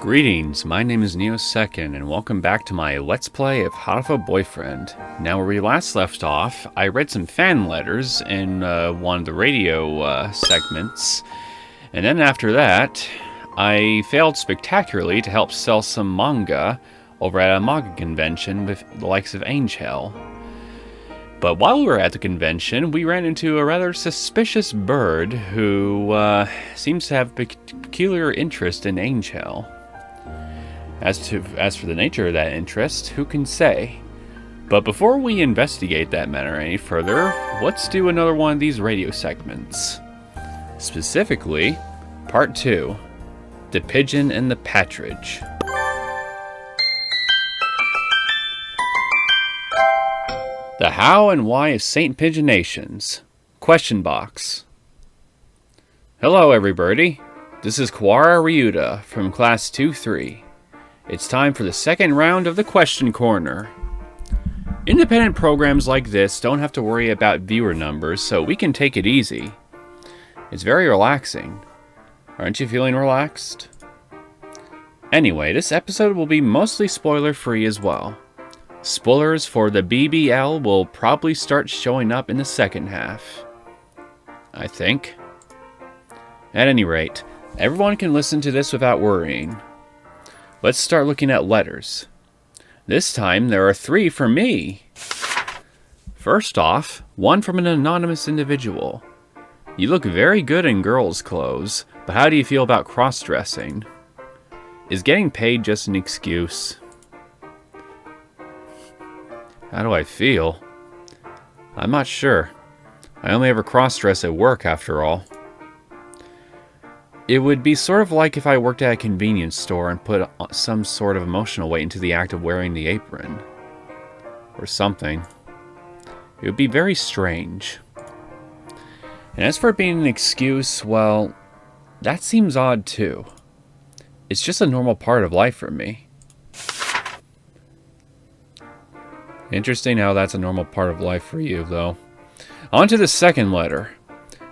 Greetings, my name is Neosekken, and welcome back to my Let's Play of Hatoful Boyfriend. Now, where we last left off, I read some fan letters in one of the radio segments, and then after that, I failed spectacularly to help sell some manga over at a manga convention with the likes of Angel. But while we were at the convention, we ran into a rather suspicious bird who seems to have peculiar interest in Angel. As for the nature of that interest, who can say? But before we investigate that matter any further, let's do another one of these radio segments. Specifically, Part 2, The Pigeon and the Partridge. The how and why of Saint Pigeonations. Question box. Hello everybody, this is Kawara Ryuta from Class 2-3. It's time for the second round of the Question Corner. Independent programs like this don't have to worry about viewer numbers, so we can take it easy. It's very relaxing. Aren't you feeling relaxed? Anyway, this episode will be mostly spoiler-free as well. Spoilers for the BBL will probably start showing up in the second half, I think. At any rate, everyone can listen to this without worrying. Let's start looking at letters. This time, there are 3 for me. First off, one from an anonymous individual. You look very good in girls' clothes, but how do you feel about cross-dressing? Is getting paid just an excuse? How do I feel? I'm not sure. I only ever cross-dress at work, after all. It would be sort of like if I worked at a convenience store and put some sort of emotional weight into the act of wearing the apron. Or something. It would be very strange. And as for it being an excuse, well, that seems odd too. It's just a normal part of life for me. Interesting how that's a normal part of life for you, though. On to the second letter.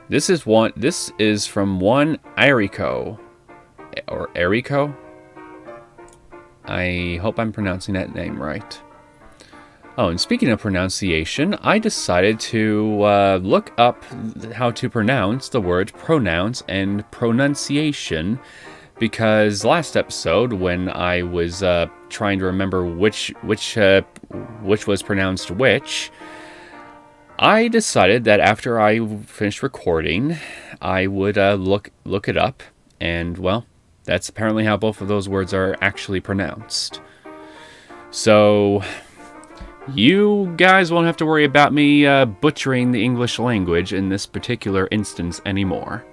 This is from one Eriko. Or Eriko? I hope I'm pronouncing that name right. Oh, and speaking of pronunciation, I decided to look up how to pronounce the word pronouns and pronunciation, because last episode, when I was trying to remember which was pronounced which, I decided that after I finished recording, I would look it up, and well, that's apparently how both of those words are actually pronounced. So, you guys won't have to worry about me butchering the English language in this particular instance anymore.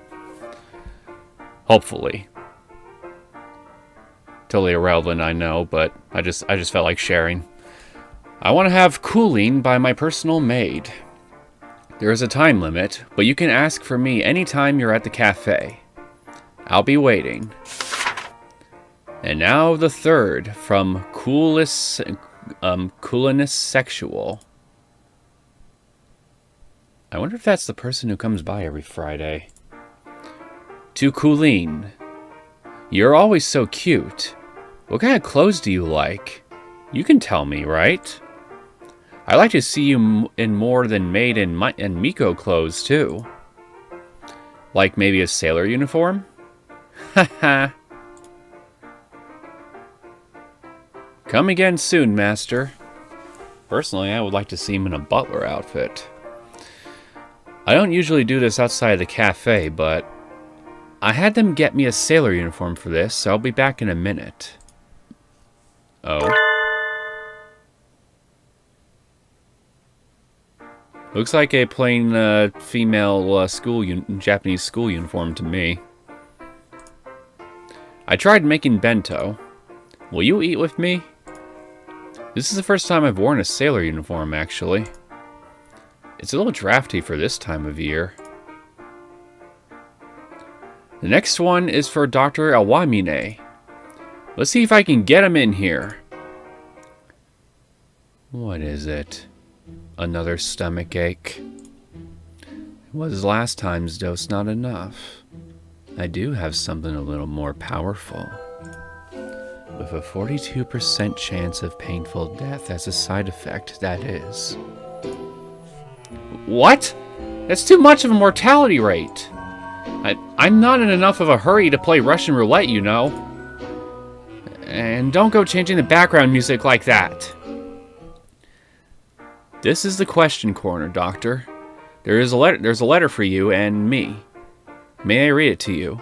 Hopefully. Totally irrelevant, I know, but I just felt like sharing. I want to have cooling by my personal maid. There is a time limit, but you can ask for me anytime you're at the cafe. I'll be waiting. And now the third from Cooliness Sexual. I wonder if that's the person who comes by every Friday. To Coolin. You're always so cute. What kind of clothes do you like? You can tell me, right? I like to see you in more than maid and Miko clothes, too. Like maybe a sailor uniform? Haha. Come again soon, master. Personally, I would like to see him in a butler outfit. I don't usually do this outside the cafe, but I had them get me a sailor uniform for this, so I'll be back in a minute. Oh. Looks like a plain female Japanese school uniform to me. I tried making bento. Will you eat with me? This is the first time I've worn a sailor uniform, actually. It's a little drafty for this time of year. The next one is for Dr. Awamine. Let's see if I can get him in here. What is it? Another stomach ache. Was last time's dose not enough? I do have something a little more powerful. With a 42% chance of painful death as a side effect, that is. What? That's too much of a mortality rate. I'm not in enough of a hurry to play Russian roulette, you know. And don't go changing the background music like that. This is the question corner, Doctor. There's a letter for you and me. May I read it to you?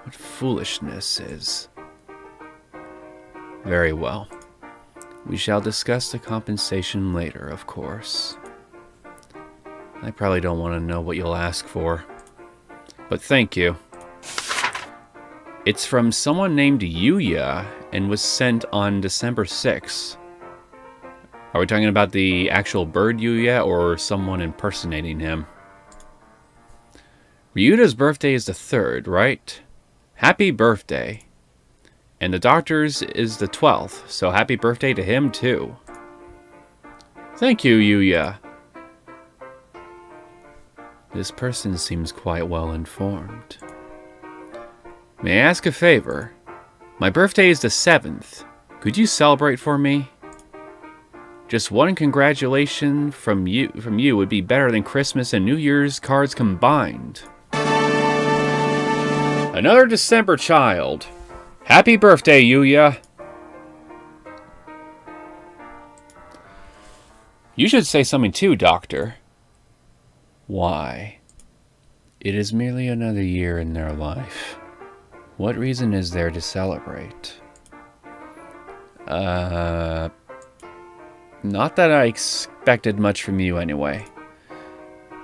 What foolishness is. Very well. We shall discuss the compensation later, of course. I probably don't want to know what you'll ask for. But thank you. It's from someone named Yuya and was sent on December 6th. Are we talking about the actual bird Yuya or someone impersonating him? Ryuta's birthday is the 3rd, right? Happy birthday. And the doctor's is the 12th, so happy birthday to him too. Thank you, Yuya. This person seems quite well informed. May I ask a favor? My birthday is the 7th. Could you celebrate for me? Just one congratulation from you would be better than Christmas and New Year's cards combined. Another December child. Happy birthday, Yuya. You should say something too, Doctor. Why? It is merely another year in their life. What reason is there to celebrate? Not that I expected much from you anyway.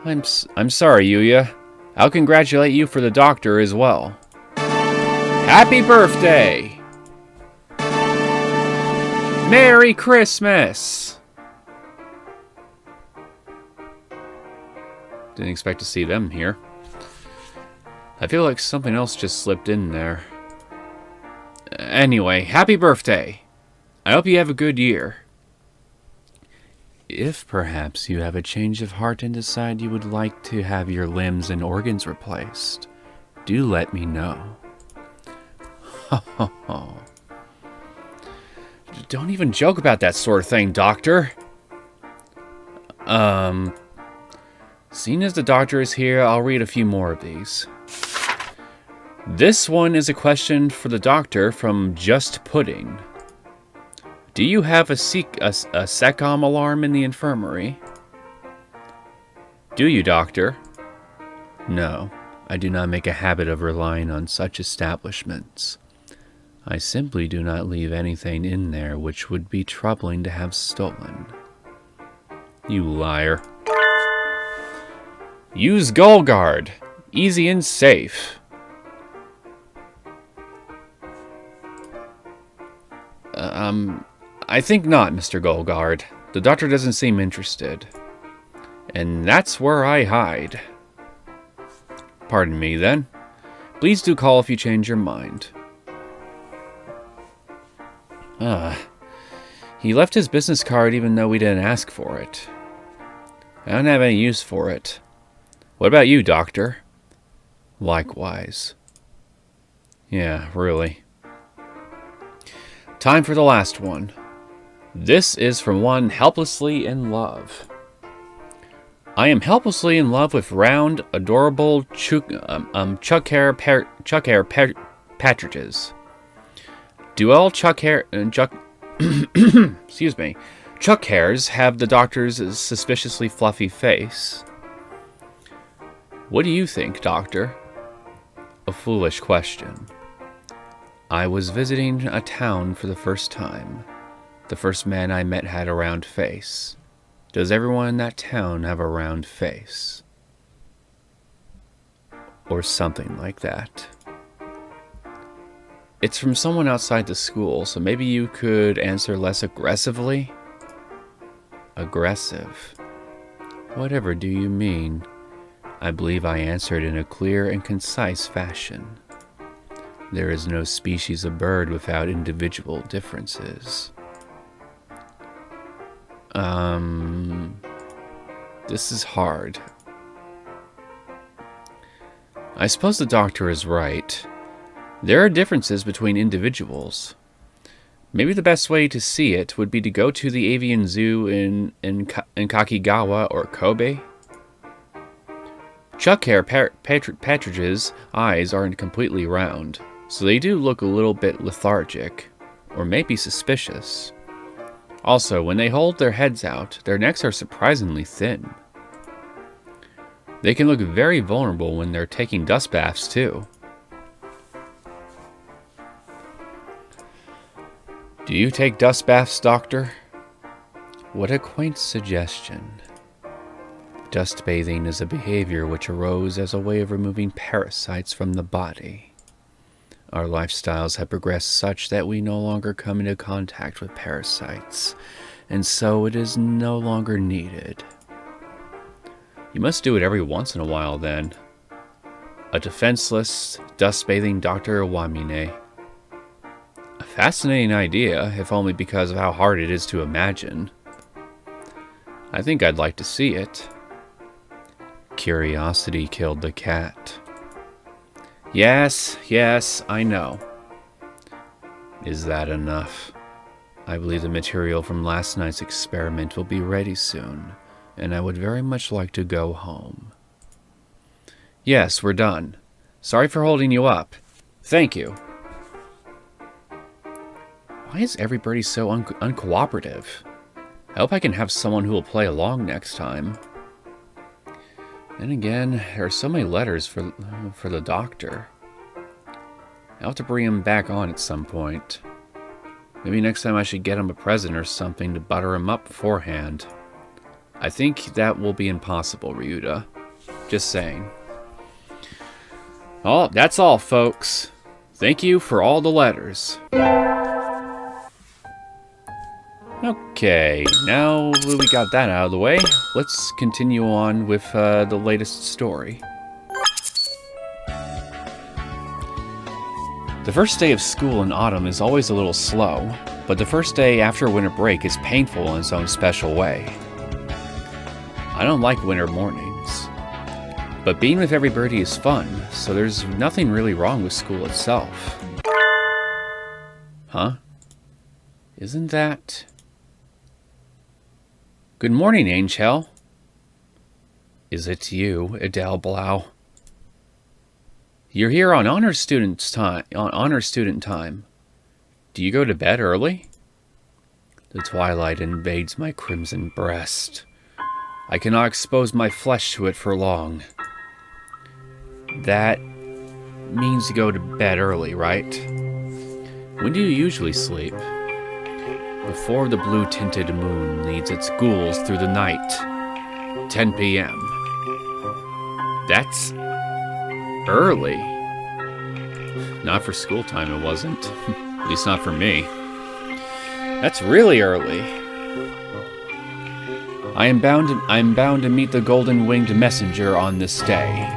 I'm sorry, Yuya. I'll congratulate you for the doctor as well. Happy birthday! Merry Christmas! Didn't expect to see them here. I feel like something else just slipped in there. Anyway, happy birthday. I hope you have a good year. If perhaps you have a change of heart and decide you would like to have your limbs and organs replaced, do let me know. Don't even joke about that sort of thing, Doctor. Seeing as the doctor is here, I'll read a few more of these. This one is a question for the doctor from Just Pudding. Do you have a SECOM alarm in the infirmary? Do you, Doctor? No, I do not make a habit of relying on such establishments. I simply do not leave anything in there which would be troubling to have stolen. You liar. Use Goal Guard. Easy and safe. I think not, Mr. Goal Guard. The doctor doesn't seem interested. And that's where I hide. Pardon me, then. Please do call if you change your mind. He left his business card even though we didn't ask for it. I don't have any use for it. What about you, Doctor? Likewise. Yeah, really. Time for the last one. This is from one helplessly in love. I am helplessly in love with round, adorable chuck hair partridges. Do all chuck excuse me, chuck hairs have the doctor's suspiciously fluffy face? What do you think, Doctor? A foolish question. I was visiting a town for the first time. The first man I met had a round face. Does everyone in that town have a round face? Or something like that. It's from someone outside the school, so maybe you could answer less aggressively? Aggressive? Whatever do you mean? I believe I answered in a clear and concise fashion. There is no species of bird without individual differences. This is hard. I suppose the doctor is right. There are differences between individuals. Maybe the best way to see it would be to go to the avian zoo in Kakigawa or Kobe. Chuck hair partridges' eyes aren't completely round, so they do look a little bit lethargic, or maybe suspicious. Also, when they hold their heads out, their necks are surprisingly thin. They can look very vulnerable when they're taking dust baths, too. Do you take dust baths, Doctor? What a quaint suggestion. Dust bathing is a behavior which arose as a way of removing parasites from the body. Our lifestyles have progressed such that we no longer come into contact with parasites, and so it is no longer needed. You must do it every once in a while, then. A defenseless, dust-bathing Dr. Iwamine. A fascinating idea, if only because of how hard it is to imagine. I think I'd like to see it. Curiosity killed the cat. Yes, I know. Is that enough? I believe the material from last night's experiment will be ready soon, and I would very much like to go home. Yes, we're done. Sorry for holding you up. Thank you. Why is everybody so uncooperative? I hope I can have someone who will play along next time. Then again, there are so many letters for the doctor. I'll have to bring him back on at some point. Maybe next time I should get him a present or something to butter him up beforehand. I think that will be impossible, Ryuta. Just saying. Oh, that's all, folks. Thank you for all the letters. Okay, now that we got that out of the way, let's continue on with the latest story. The first day of school in autumn is always a little slow, but the first day after winter break is painful in its own special way. I don't like winter mornings, but being with every birdie is fun, so there's nothing really wrong with school itself. Huh? Isn't that... Good morning, Angel. Is it you, Adele Blau? You're here on honor student time. Do you go to bed early? The twilight invades my crimson breast. I cannot expose my flesh to it for long. That means you go to bed early, right? When do you usually sleep? Before the blue-tinted moon leads its ghouls through the night. 10 p.m. That's... early. Not for school time, it wasn't. At least not for me. That's really early. I am bound to meet the golden-winged messenger on this day.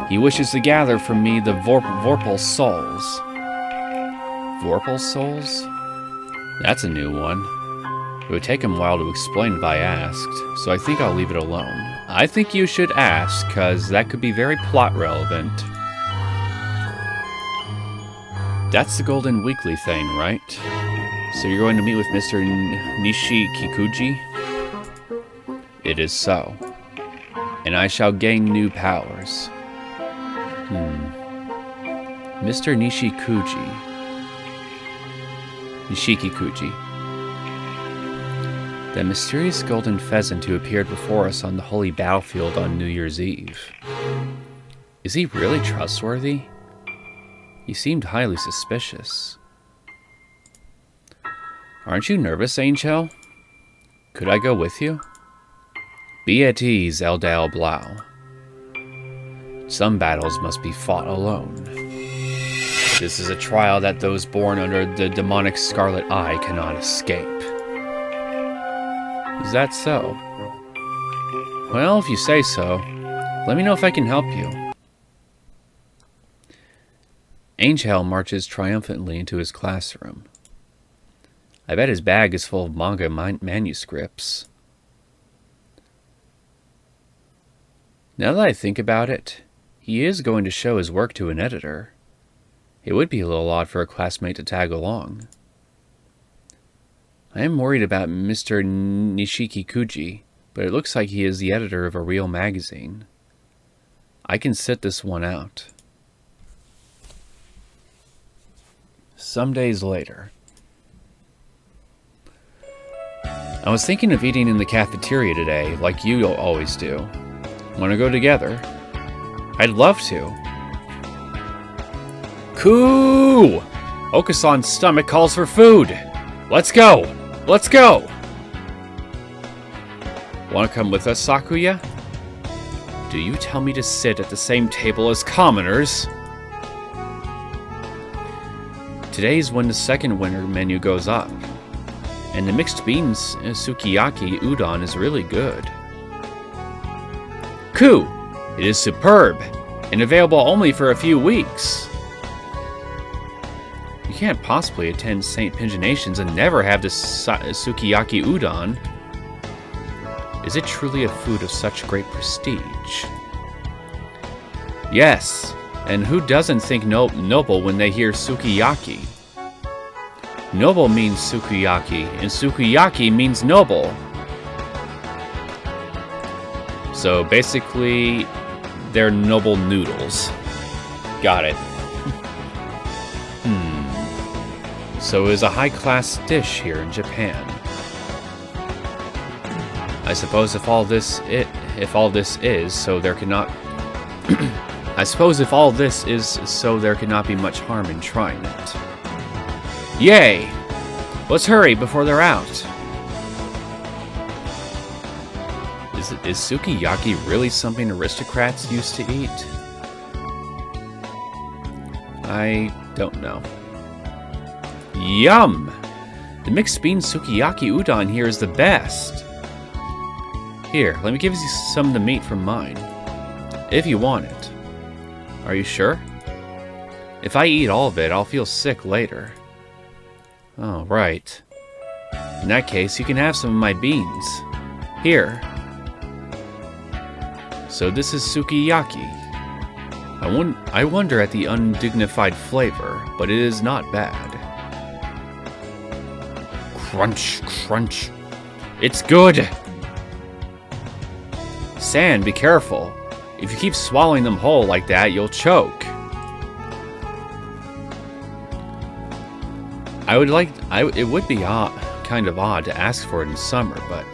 He wishes to gather from me the Vorpal souls. Vorpal souls? That's a new one. It would take him a while to explain if I asked, so I think I'll leave it alone. I think you should ask, cause that could be very plot relevant. That's the Golden Weekly thing, right? So you're going to meet with Mr. Nishi Kikuji? It is so. And I shall gain new powers. Mr. Nishikikuji. That mysterious golden pheasant who appeared before us on the holy battlefield on New Year's Eve. Is he really trustworthy? He seemed highly suspicious. Aren't you nervous, Angel? Could I go with you? Be at ease, Eldal Blau. Some battles must be fought alone. This is a trial that those born under the demonic scarlet eye cannot escape. Is that so? Well, if you say so, let me know if I can help you. Angel marches triumphantly into his classroom. I bet his bag is full of manga manuscripts. Now that I think about it, he is going to show his work to an editor. It would be a little odd for a classmate to tag along. I am worried about Mr. Nishiki Kuji, but it looks like he is the editor of a real magazine. I can sit this one out. Some days later. I was thinking of eating in the cafeteria today, like you always do. Want to go together? I'd love to. Coo! Okasan's stomach calls for food. Let's go! Let's go! Want to come with us, Sakuya? Do you tell me to sit at the same table as commoners? Today's when the second winter menu goes up. And the mixed beans sukiyaki udon is really good. Coo! It is superb, and available only for a few weeks. You can't possibly attend St. Pinjanations and never have the sukiyaki udon. Is it truly a food of such great prestige? Yes, and who doesn't think noble when they hear sukiyaki? Noble means sukiyaki, and sukiyaki means noble. So basically, they're noble noodles. Got it. So it is a high-class dish here in Japan. I suppose if all this is so there cannot be much harm in trying it. Yay! Let's hurry before they're out. Is sukiyaki really something aristocrats used to eat? I don't know. Yum! The mixed bean sukiyaki udon here is the best. Here, let me give you some of the meat from mine. If you want it. Are you sure? If I eat all of it, I'll feel sick later. Oh, right. In that case, you can have some of my beans. Here. So this is sukiyaki. I wonder at the undignified flavor, but it is not bad. Crunch, crunch. It's good! San, be careful. If you keep swallowing them whole like that, you'll choke. It would be kind of odd to ask for it in summer, but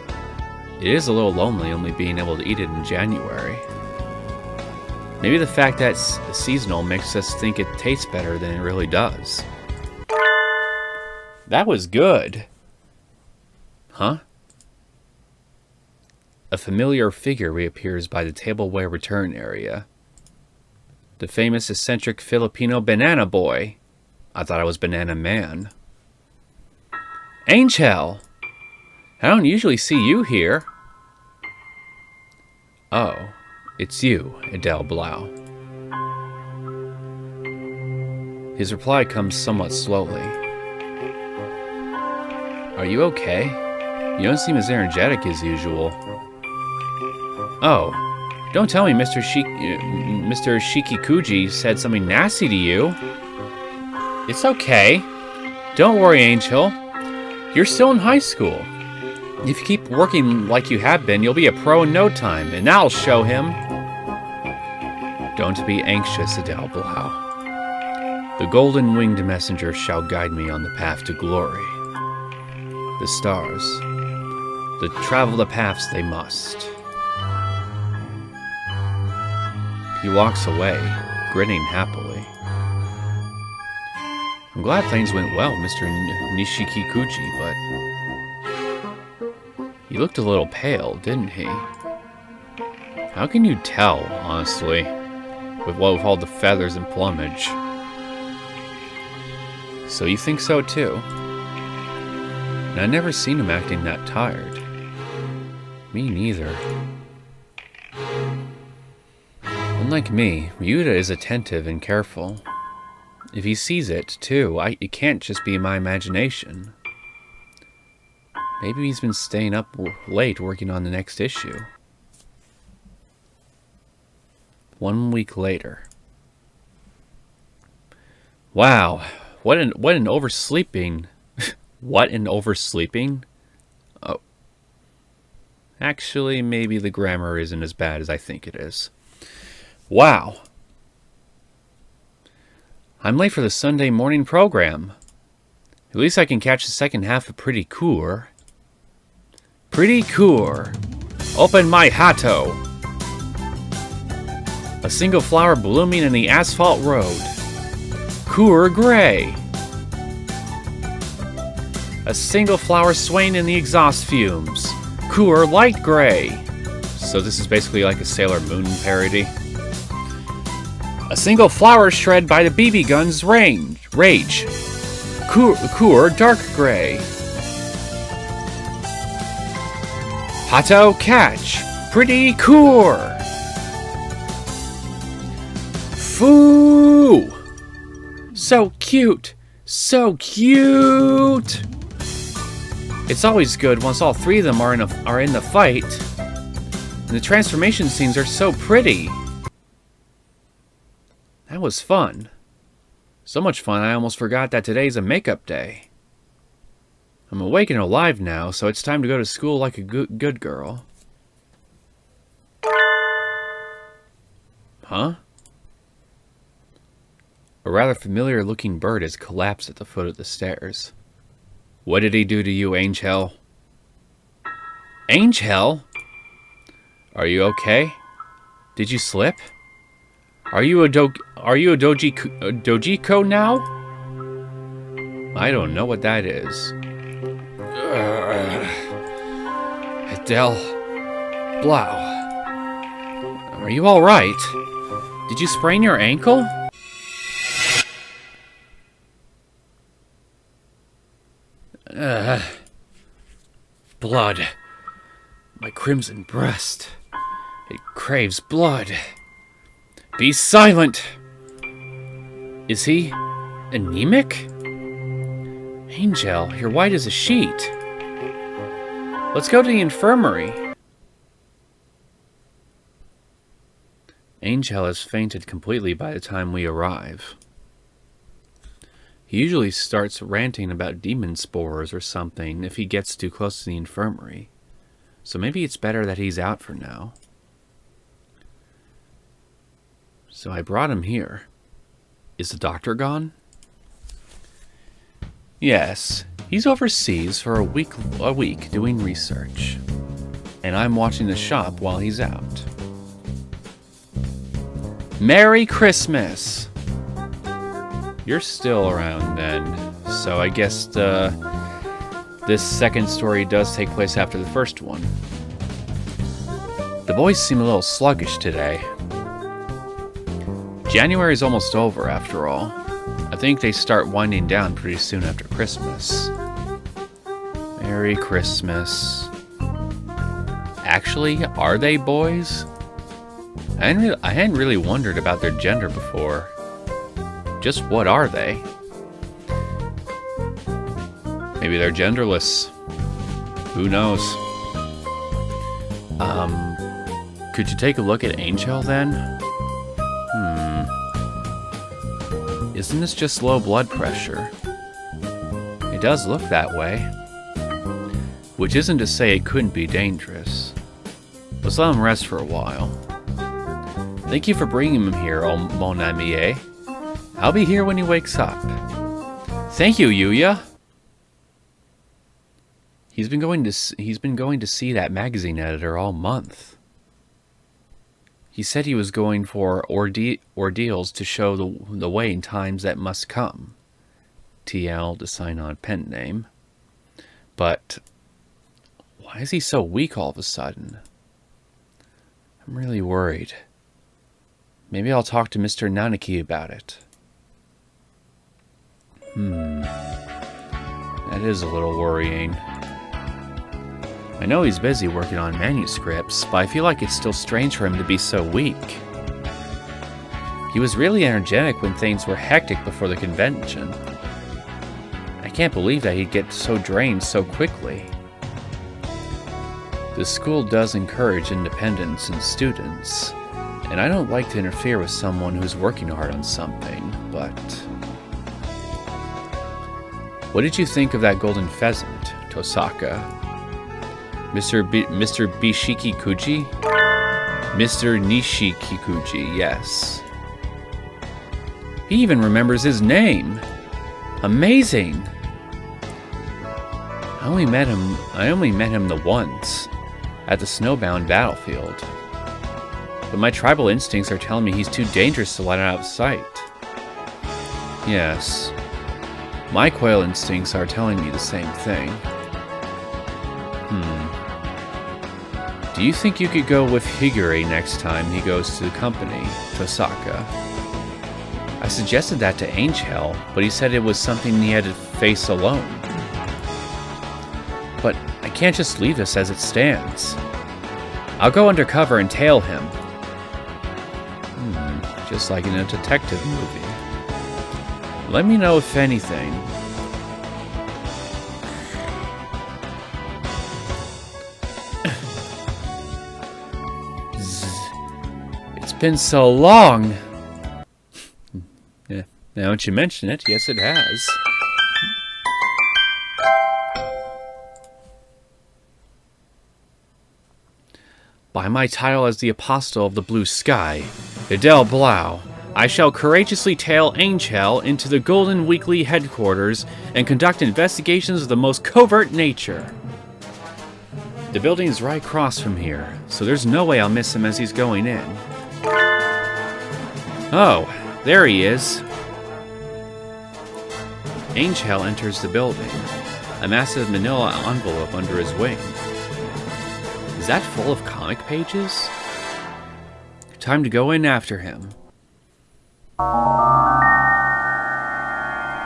it is a little lonely only being able to eat it in January. Maybe the fact that it's seasonal makes us think it tastes better than it really does. That was good. Huh? A familiar figure reappears by the tableware return area. The famous eccentric Filipino banana boy. I thought I was Banana Man. Angel! I don't usually see you here. Oh, it's you, Adele Blau. His reply comes somewhat slowly. Are you okay? You don't seem as energetic as usual. Oh, don't tell me Mr. Shikikuji said something nasty to you. It's okay. Don't worry, Angel. You're still in high school. If you keep working like you have been, you'll be a pro in no time, and I'll show him. Don't be anxious, Adele Blau. The golden-winged messenger shall guide me on the path to glory. The stars, travel the paths they must. He walks away, grinning happily. I'm glad things went well, Mr. Nishikikuji, but he looked a little pale, didn't he? How can you tell, honestly, with all the feathers and plumage? So you think so too? And I've never seen him acting that tired. Me neither. Unlike me, Ryuta is attentive and careful. If he sees it, too, it can't just be my imagination. Maybe he's been staying up late working on the next issue. 1 week later. Wow, what an oversleeping What, and oversleeping? Oh. Actually, maybe the grammar isn't as bad as I think it is. Wow. I'm late for the Sunday morning program. At least I can catch the second half of Pretty Cool. Pretty Cool. Open my Hato. A single flower blooming in the asphalt road. Cool gray. A single flower swaying in the exhaust fumes. Cool light gray. So this is basically like a Sailor Moon parody. A single flower shred by the BB gun's rage. Cool dark gray. Hato catch. Pretty cool. Foo. So cute. So cute. It's always good once all three of them are in the fight. And the transformation scenes are so pretty. That was fun. So much fun I almost forgot that today's a makeup day. I'm awake and alive now, so it's time to go to school like a good girl. Huh? A rather familiar looking bird has collapsed at the foot of the stairs. What did he do to you, Angel? Angel? Are you okay? Did you slip? Are you a dojiko now? I don't know what that is. Adele. Blau. Are you alright? Did you sprain your ankle? Blood. My crimson breast. It craves blood. Be silent! Is he anemic? Angel, you're white as a sheet. Let's go to the infirmary. Angel has fainted completely by the time we arrive. He usually starts ranting about demon spores or something if he gets too close to the infirmary. So maybe it's better that he's out for now. So I brought him here. Is the doctor gone? Yes, he's overseas for a week doing research. And I'm watching the shop while he's out. Merry Christmas! You're still around then, so I guess this second story does take place after the first one. The boys seem a little sluggish today. January's almost over, after all. I think they start winding down pretty soon after Christmas. Merry Christmas. Actually, are they boys? I hadn't really wondered about their gender before. Just what are they? Maybe they're genderless. Who knows? Could you take a look at Angel then? Isn't this just low blood pressure? It does look that way. Which isn't to say it couldn't be dangerous. Let's let him rest for a while. Thank you for bringing him here, mon ami. I'll be here when he wakes up. Thank you, Yuya. He's been going to see that magazine editor all month. He said he was going for ordeals to show the way in times that must come. TL to sign on pen name. But why is he so weak all of a sudden? I'm really worried. Maybe I'll talk to Mr. Nanaki about it. That is a little worrying. I know he's busy working on manuscripts, but I feel like it's still strange for him to be so weak. He was really energetic when things were hectic before the convention. I can't believe that he'd get so drained so quickly. The school does encourage independence in students, and I don't like to interfere with someone who's working hard on something, but What did you think of that golden pheasant, Tosaka? Mr. Bishiki Kuji? Mr. Nishikikuji, yes. He even remembers his name. Amazing. I only met him the once, at the snowbound battlefield. But my tribal instincts are telling me he's too dangerous to let out of sight. Yes. My quail instincts are telling me the same thing. Do you think you could go with Higure next time he goes to the company, Tosaka? I suggested that to Angel, but he said it was something he had to face alone. But I can't just leave this as it stands. I'll go undercover and tail him. Just like in a detective movie. Let me know if anything. It's been so long. Yeah, now that you mention it, yes it has. By my title as the Apostle of the Blue Sky, Idel Blau, I shall courageously tail Angel into the Golden Weekly headquarters and conduct investigations of the most covert nature. The building is right across from here, so there's no way I'll miss him as he's going in. Oh, there he is. Angel enters the building, a massive manila envelope under his wing. Is that full of comic pages? Time to go in after him.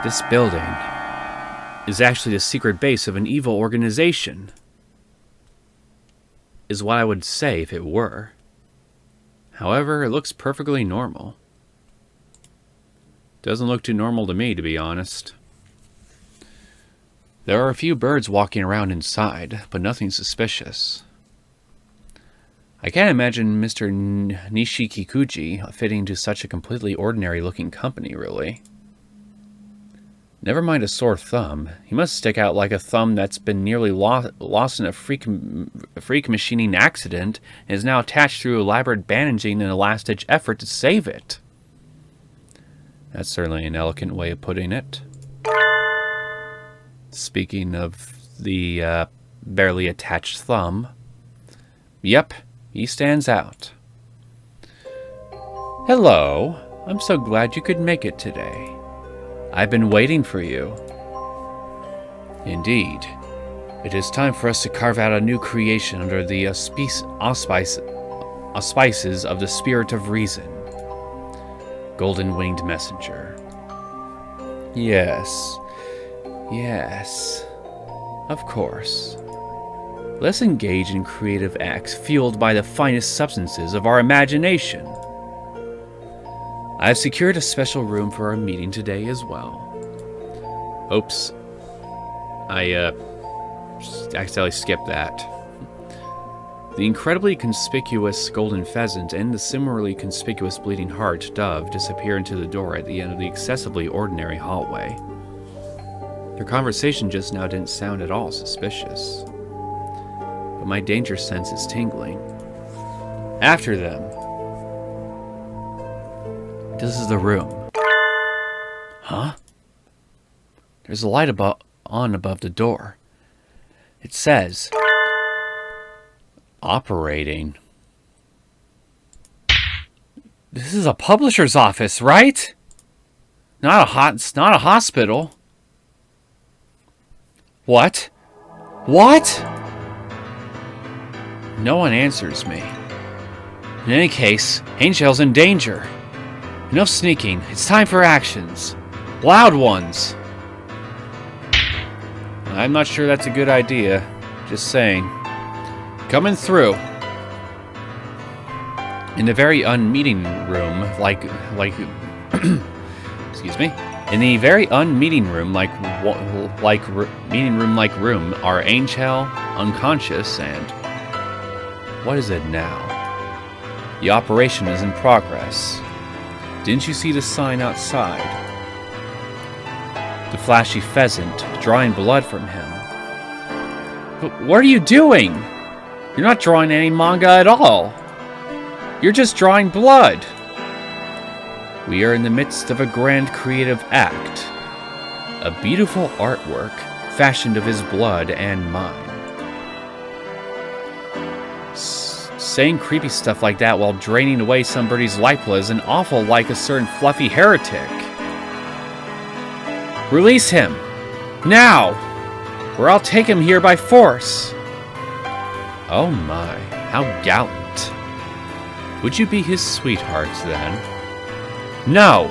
This building is actually the secret base of an evil organization. Is what I would say if it were. However, it looks perfectly normal. Doesn't look too normal to me, to be honest. There are a few birds walking around inside, but nothing suspicious. I can't imagine Mr. Nishikikuji fitting into such a completely ordinary-looking company, really. Never mind a sore thumb. He must stick out like a thumb that's been nearly lost in a freak machining accident and is now attached through elaborate bandaging in a last-ditch effort to save it. That's certainly an elegant way of putting it. Speaking of the barely attached thumb. Yep. He stands out. Hello. I'm so glad you could make it today. I've been waiting for you. Indeed. It is time for us to carve out a new creation under the auspices of the Spirit of Reason. Golden-winged messenger. Yes. Yes. Of course. Let's engage in creative acts fueled by the finest substances of our imagination. I have secured a special room for our meeting today as well. Oops. I accidentally skipped that. The incredibly conspicuous golden pheasant and the similarly conspicuous bleeding heart dove disappear into the door at the end of the excessively ordinary hallway. Their conversation just now didn't sound at all suspicious. But my danger sense is tingling. After them. This is the room. Huh? There's a light on above the door. It says, operating. This is a publisher's office, right? It's not a hospital. What? What? No one answers me. In any case, Angel's in danger. Enough sneaking. It's time for actions. Loud ones. I'm not sure that's a good idea. Just saying. Coming through. In the very unmeeting room, excuse me. In the very unmeeting room, meeting room like room, are Angel, unconscious, and what is it now? The operation is in progress. Didn't you see the sign outside? the flashy pheasant, drawing blood from him. But what are you doing? You're not drawing any manga at all. You're just drawing blood. We are in the midst of a grand creative act. A beautiful artwork fashioned of his blood and mine. Saying creepy stuff like that while draining away somebody's life is an awful like a certain fluffy heretic. Release him! Now! Or I'll take him here by force! Oh my, how gallant. Would you be his sweetheart, then? No!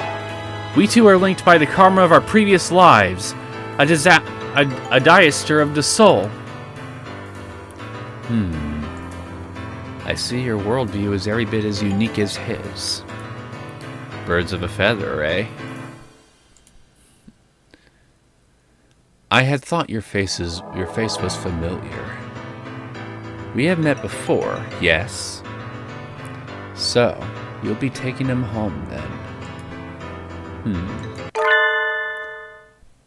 We two are linked by the karma of our previous lives. A diaster of the soul. I see your worldview is every bit as unique as his. Birds of a feather, eh? I had thought your face was familiar. We have met before, yes? So, you'll be taking him home then.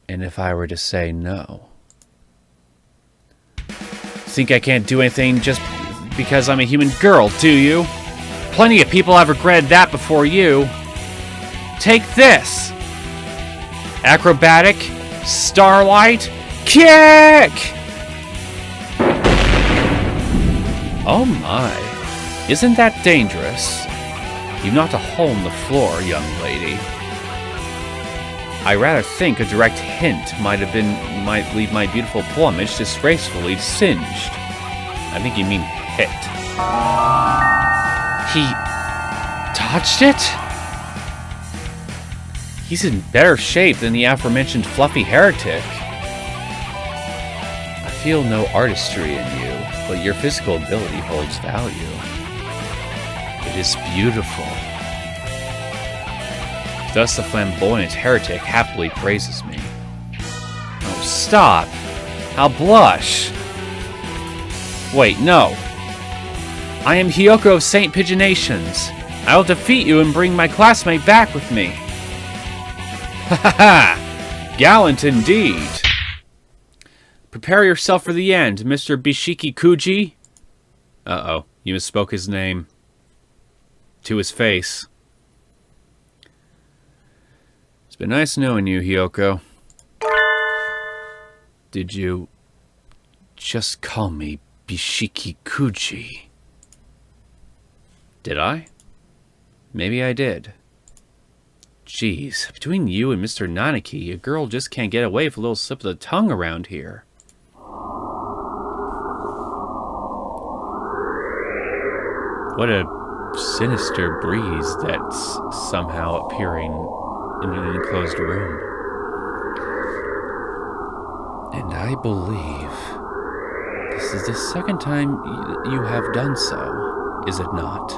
And if I were to say no? Think I can't do anything just because I'm a human girl, do you? Plenty of people have regretted that before you. Take this! Acrobatic, starlight, kick! Oh my, isn't that dangerous? You've knocked a hole in the floor, young lady. I rather think a direct hint might leave my beautiful plumage disgracefully singed. I think you mean hit. He touched it? He's in better shape than the aforementioned fluffy heretic. I feel no artistry in you, but your physical ability holds value. It is beautiful. Thus the flamboyant heretic happily praises me. Oh, stop! I'll blush! Wait, no. I am Hyoko of St. Pigeonations. I will defeat you and bring my classmate back with me. Ha ha ha! Gallant indeed. Prepare yourself for the end, Mr. Bishiki Kuji. Uh-oh, you misspoke his name. To his face. It's been nice knowing you, Hyoko. Did you just call me Bishiki Kuji? Did I? Maybe I did. Jeez, between you and Mr. Nanaki, a girl just can't get away with a little slip of the tongue around here. What a sinister breeze that's somehow appearing in an enclosed room. And I believe this is the second time you have done so, is it not?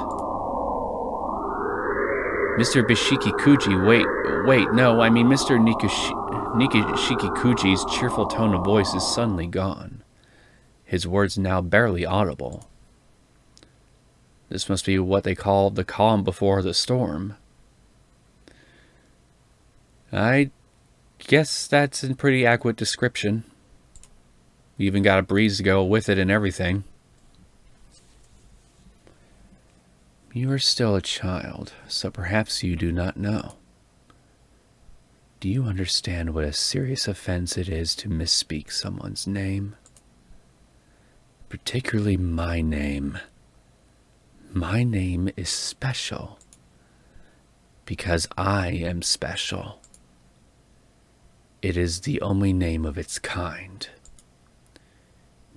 Mr. Bishiki Kuji, wait, no, I mean Mr. Nikishiki Kuji's cheerful tone of voice is suddenly gone. His words now barely audible. This must be what they call the calm before the storm. I guess that's a pretty accurate description. We even got a breeze to go with it and everything. You are still a child, so perhaps you do not know. Do you understand what a serious offense it is to misspeak someone's name? Particularly my name. My name is special. Because I am special. It is the only name of its kind.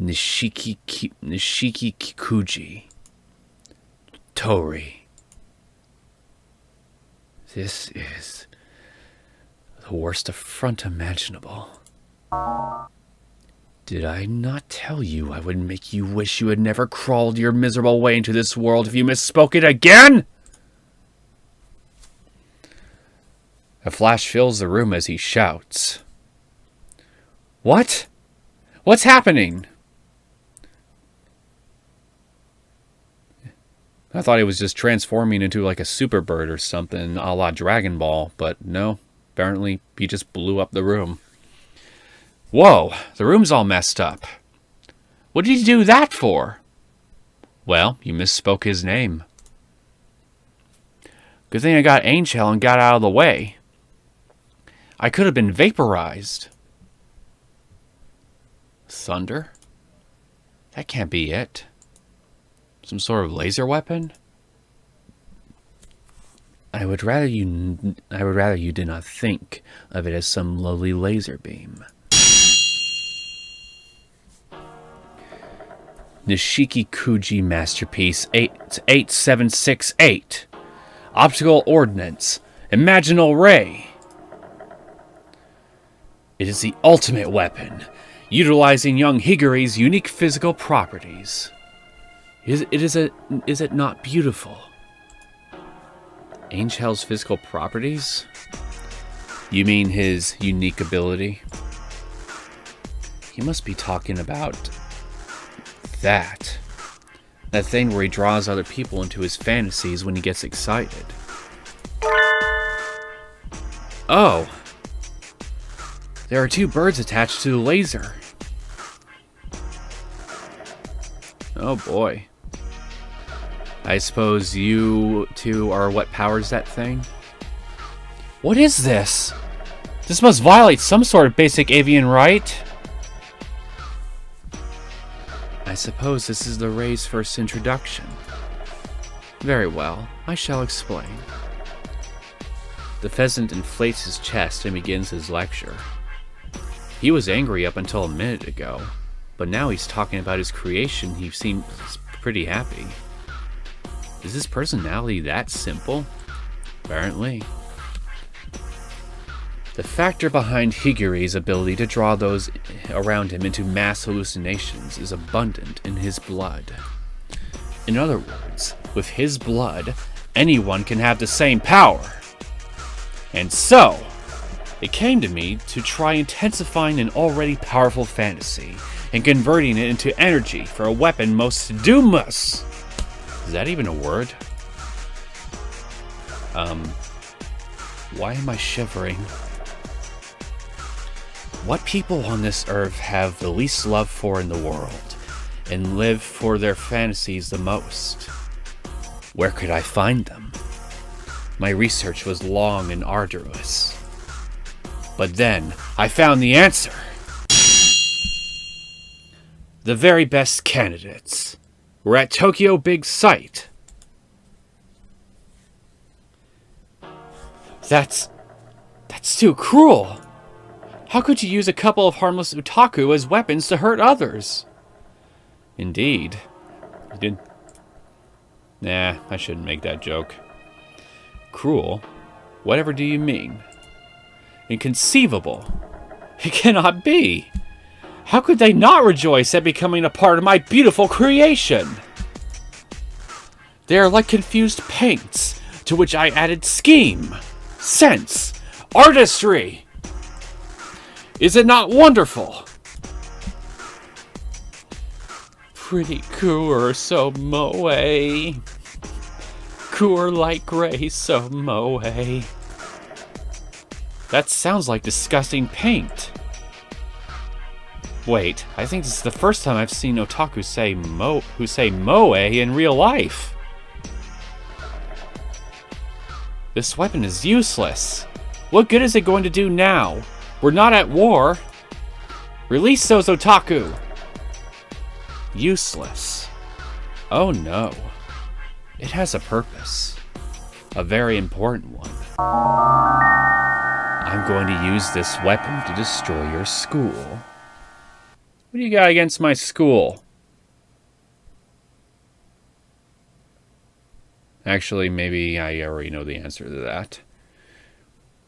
Nishiki Kikuji. Tori. This is the worst affront imaginable. Did I not tell you I would make you wish you had never crawled your miserable way into this world if you misspoke it again? A flash fills the room as he shouts. What? What's happening? I thought he was just transforming into like a super bird or something a la Dragon Ball, but no. Apparently, he just blew up the room. Whoa, the room's all messed up. What did you do that for? Well, you misspoke his name. Good thing I got Angel and got out of the way. I could have been vaporized. Thunder? That can't be it. Some sort of laser weapon? I would rather you did not think of it as some lowly laser beam. Nishiki Kuji Masterpiece 8768. Optical Ordnance. Imaginal Ray. It is the ultimate weapon, utilizing young Higure's unique physical properties. Is it not beautiful? Angel's physical properties? You mean his unique ability? He must be talking about that thing where he draws other people into his fantasies when he gets excited. Oh! There are two birds attached to the laser. Oh boy. I suppose you two are what powers that thing? What is this? This must violate some sort of basic avian right. I suppose this is the Ray's first introduction. Very well, I shall explain. The pheasant inflates his chest and begins his lecture. He was angry up until a minute ago, but now he's talking about his creation. He seems pretty happy. Is his personality that simple? Apparently. The factor behind Higure's ability to draw those around him into mass hallucinations is abundant in his blood. In other words, with his blood, anyone can have the same power. And so, it came to me to try intensifying an already powerful fantasy and converting it into energy for a weapon most doomless. Is that even a word? Why am I shivering? What people on this earth have the least love for in the world, and live for their fantasies the most? Where could I find them? My research was long and arduous. But then, I found the answer. The very best candidates were at Tokyo Big Sight. That's too cruel. How could you use a couple of harmless otaku as weapons to hurt others? Indeed. You did. Nah, I shouldn't make that joke. Cruel? Whatever do you mean? Inconceivable. It cannot be. How could they not rejoice at becoming a part of my beautiful creation? They are like confused paints, to which I added scheme, sense, artistry. Is it not wonderful? Pretty cool, so moe. Cool like gray, so moe. That sounds like disgusting paint. Wait, I think this is the first time I've seen otaku say moe in real life. This weapon is useless. What good is it going to do now? We're not at war. Release those otaku. Useless. Oh no. It has a purpose. A very important one. I'm going to use this weapon to destroy your school. What do you got against my school? Actually, maybe I already know the answer to that.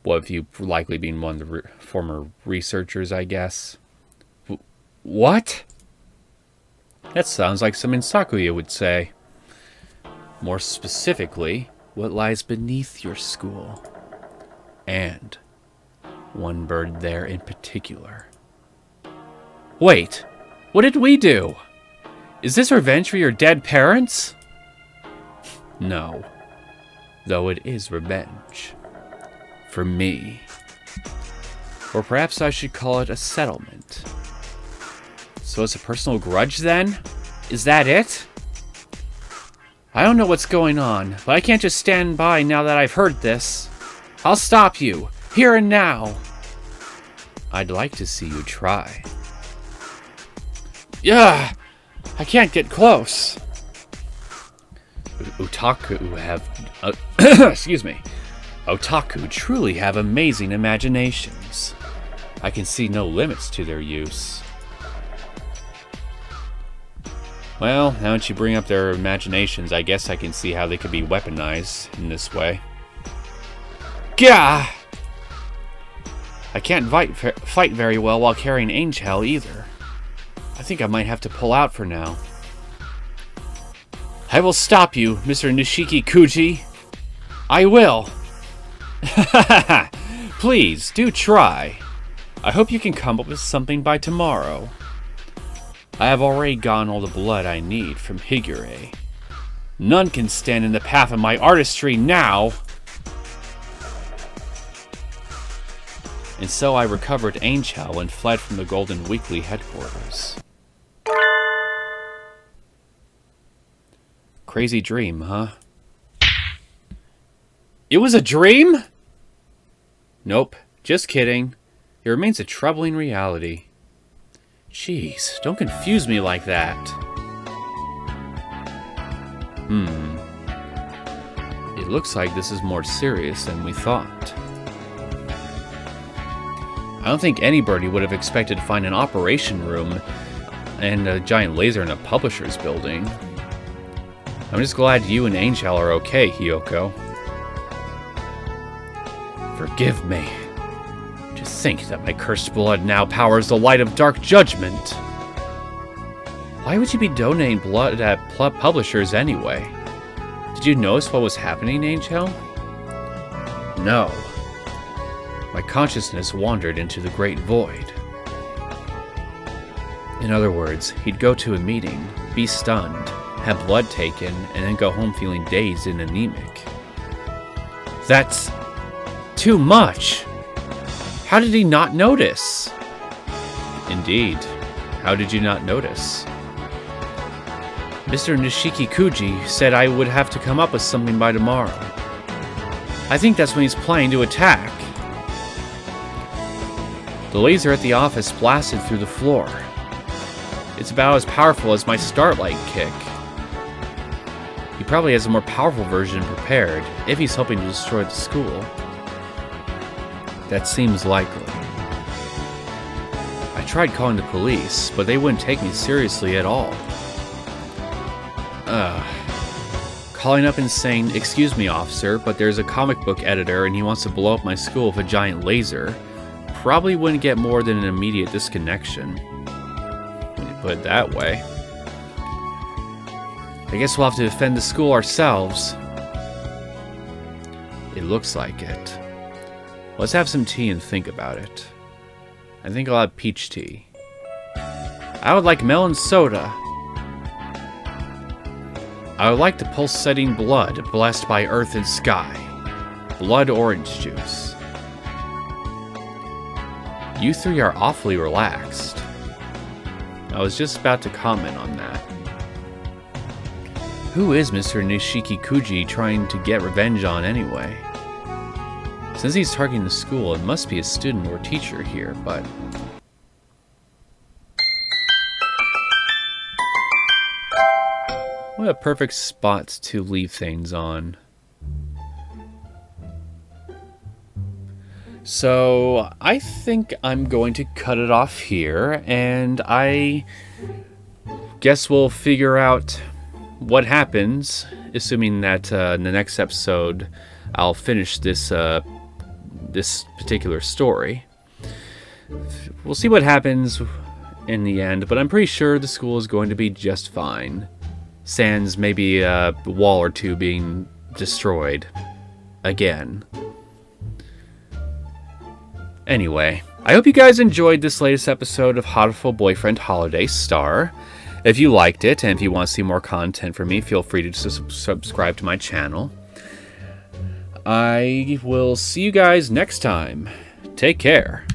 What have you likely been one of the former researchers, I guess? What? That sounds like something Sakuya would say. More specifically, what lies beneath your school. And one bird there in particular. Wait, what did we do? Is this revenge for your dead parents? No, though it is revenge. For me. Or perhaps I should call it a settlement. So it's a personal grudge then? Is that it? I don't know what's going on, but I can't just stand by now that I've heard this. I'll stop you, here and now. I'd like to see you try. Yeah, I can't get close. Otaku have... excuse me. Otaku truly have amazing imaginations. I can see no limits to their use. Well, now that you bring up their imaginations, I guess I can see how they could be weaponized in this way. Gah! I can't fight very well while carrying Angel either. I think I might have to pull out for now. I will stop you, Mr. Nishiki Kuji. I will. Please, do try. I hope you can come up with something by tomorrow. I have already gotten all the blood I need from Higure. None can stand in the path of my artistry now! And so I recovered Angel and fled from the Golden Weekly headquarters. Crazy dream, huh? It was a dream? Nope, just kidding. It remains a troubling reality. Jeez, don't confuse me like that. It looks like this is more serious than we thought. I don't think anybody would have expected to find an operation room and a giant laser in a publisher's building. I'm just glad you and Angel are okay, Hiyoko. Forgive me. To think that my cursed blood now powers the light of dark judgment. Why would you be donating blood at publishers anyway? Did you notice what was happening, Angel? No. My consciousness wandered into the great void. In other words, he'd go to a meeting, be stunned, have blood taken, and then go home feeling dazed and anemic. That's too much! How did he not notice? Indeed. How did you not notice? Mr. Nishiki Kuji said I would have to come up with something by tomorrow. I think that's when he's planning to attack. The laser at the office blasted through the floor. It's about as powerful as my Starlight kick. He probably has a more powerful version prepared, if he's hoping to destroy the school. That seems likely. I tried calling the police, but they wouldn't take me seriously at all. Calling up and saying, "Excuse me, officer, but there's a comic book editor and he wants to blow up my school with a giant laser," probably wouldn't get more than an immediate disconnection. When you put it that way. I guess we'll have to defend the school ourselves. It looks like it. Let's have some tea and think about it. I think I'll have peach tea. I would like melon soda. I would like the pulsating blood blessed by earth and sky. Blood orange juice. You three are awfully relaxed. I was just about to comment on that. Who is Mr. Nishiki Kuji trying to get revenge on anyway? Since he's targeting the school, it must be a student or teacher here, but... What a perfect spot to leave things on. So, I think I'm going to cut it off here, and I guess we'll figure out what happens, assuming that in the next episode I'll finish this this particular story. We'll see what happens in the end, but I'm pretty sure the school is going to be just fine. Sans maybe a wall or two being destroyed again. Anyway, I hope you guys enjoyed this latest episode of Hatoful Boyfriend Holiday Star. If you liked it, and if you want to see more content from me, feel free to subscribe to my channel. I will see you guys next time. Take care.